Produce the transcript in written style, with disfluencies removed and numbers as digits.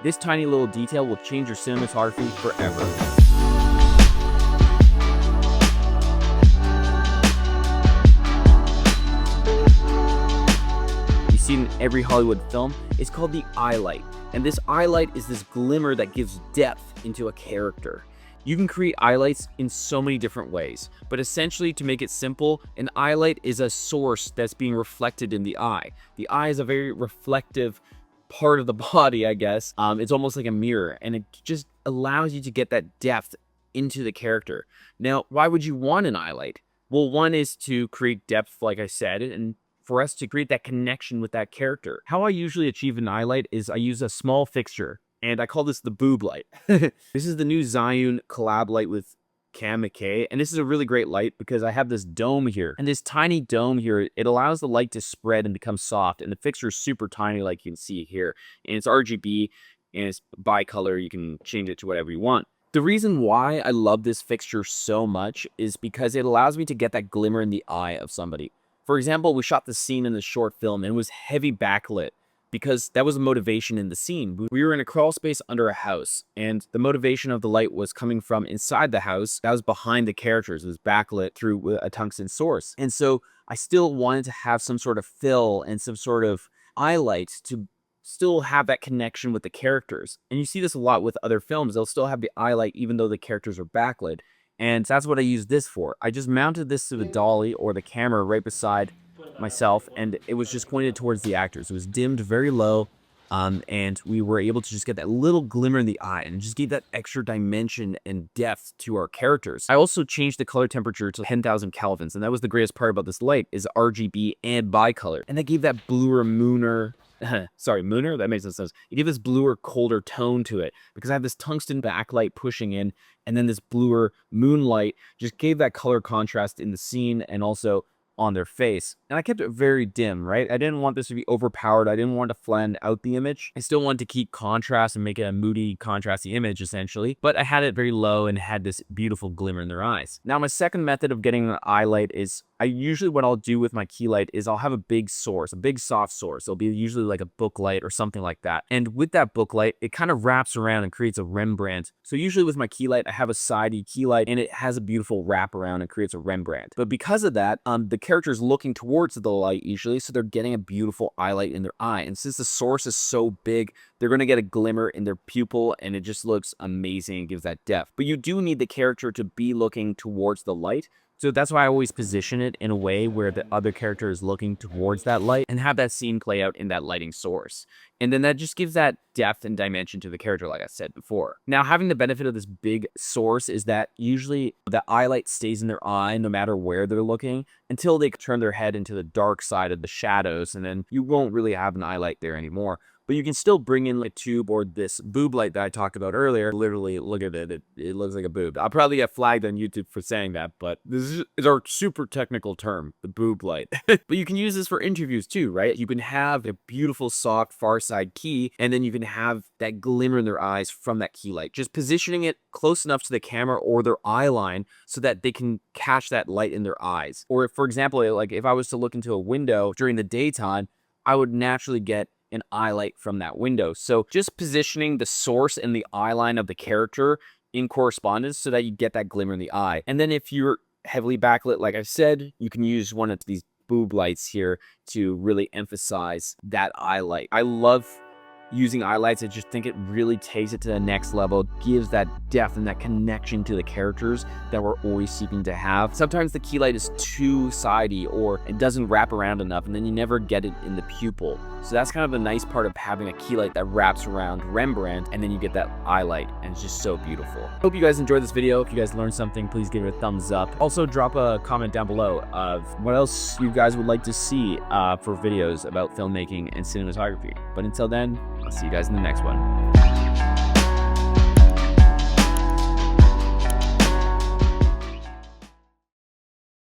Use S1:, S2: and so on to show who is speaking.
S1: This tiny little detail will change your cinematography forever. You see in every Hollywood film, it's called the eye light. And this eye light is this glimmer that gives depth into a character. You can create eye lights in so many different ways, but essentially, to make it simple, an eye light is a source that's being reflected in the eye. The eye is a very reflective part of the body, I guess. It's almost like a mirror, and it just allows you to get that depth into the character. Now, why would you want an eye light? Well, one is to create depth, like I said, and for us to create that connection with that character. How I usually achieve an eye light is I use a small fixture, and I call this the boob light. This is the new Zhiyun collab light with Cam McKay, and this is a really great light because I have this dome here, and this tiny dome here, it allows the light to spread and become soft, and the fixture is super tiny like you can see here, and it's RGB, and it's bicolor. You can change it to whatever you want. The reason why I love this fixture so much is because it allows me to get that glimmer in the eye of somebody. For example, we shot this scene in the short film, and it was heavy backlit, because that was a motivation in the scene. We were in a crawl space under a house, and the motivation of the light was coming from inside the house. That was behind the characters. It was backlit through a tungsten source. And so I still wanted to have some sort of fill and some sort of eye light to still have that connection with the characters. And you see this a lot with other films. They'll still have the eye light even though the characters are backlit. And that's what I use this for. I just mounted this to the dolly or the camera right beside myself, and it was just pointed towards the actors. It was dimmed very low, and we were able to just get that little glimmer in the eye and just give that extra dimension and depth to our characters. I also changed the color temperature to 10,000 kelvins, and that was the greatest part about this light, is RGB and bicolor, and that gave that bluer, mooner, mooner? That makes no sense. It gave this bluer, colder tone to it because I have this tungsten backlight pushing in, and then this bluer moonlight just gave that color contrast in the scene and also on their face. And I kept it very dim, right? I didn't want this to be overpowered. I didn't want to flatten out the image. I still wanted to keep contrast and make it a moody, contrasty image, essentially. But I had it very low and had this beautiful glimmer in their eyes. Now, my second method of getting an eye light is what I'll do with my key light is I'll have a big source, a big soft source. It'll be usually like a book light or something like that. And with that book light, it kind of wraps around and creates a Rembrandt. So usually with my key light, I have a sidey key light and it has a beautiful wrap around and creates a Rembrandt. But because of that, the character's looking towards the light usually, so they're getting a beautiful eye light in their eye. And since the source is so big, they're going to get a glimmer in their pupil, and it just looks amazing and gives that depth. But you do need the character to be looking towards the light. So that's why I always position it in a way where the other character is looking towards that light and have that scene play out in that lighting source. And then that just gives that depth and dimension to the character, like I said before. Now, having the benefit of this big source is that usually the eye light stays in their eye no matter where they're looking until they turn their head into the dark side of the shadows, and then you won't really have an eye light there anymore. But you can still bring in a tube or this boob light that I talked about earlier. Literally, look at it. It looks like a boob. I'll probably get flagged on YouTube for saying that, but this is our super technical term, the boob light. But you can use this for interviews too, right? You can have a beautiful, soft, far side key, and then you can have that glimmer in their eyes from that key light. Just positioning it close enough to the camera or their eye line so that they can catch that light in their eyes. Or if, for example, like if I was to look into a window during the daytime, I would naturally get an eye light from that window. So just positioning the source and the eye line of the character in correspondence so that you get that glimmer in the eye. And then if you're heavily backlit, like I said, you can use one of these boob lights here to really emphasize that eye light. I love using eye lights. I just think it really takes it to the next level, gives that depth and that connection to the characters that we're always seeking to have. Sometimes the key light is too sidey or it doesn't wrap around enough, and then you never get it in the pupil. So that's kind of the nice part of having a key light that wraps around Rembrandt, and then you get that eye light, and it's just so beautiful. Hope you guys enjoyed this video. If you guys learned something, please give it a thumbs up. Also, drop a comment down below of what else you guys would like to see for videos about filmmaking and cinematography. But until then, I'll see you guys in the next one.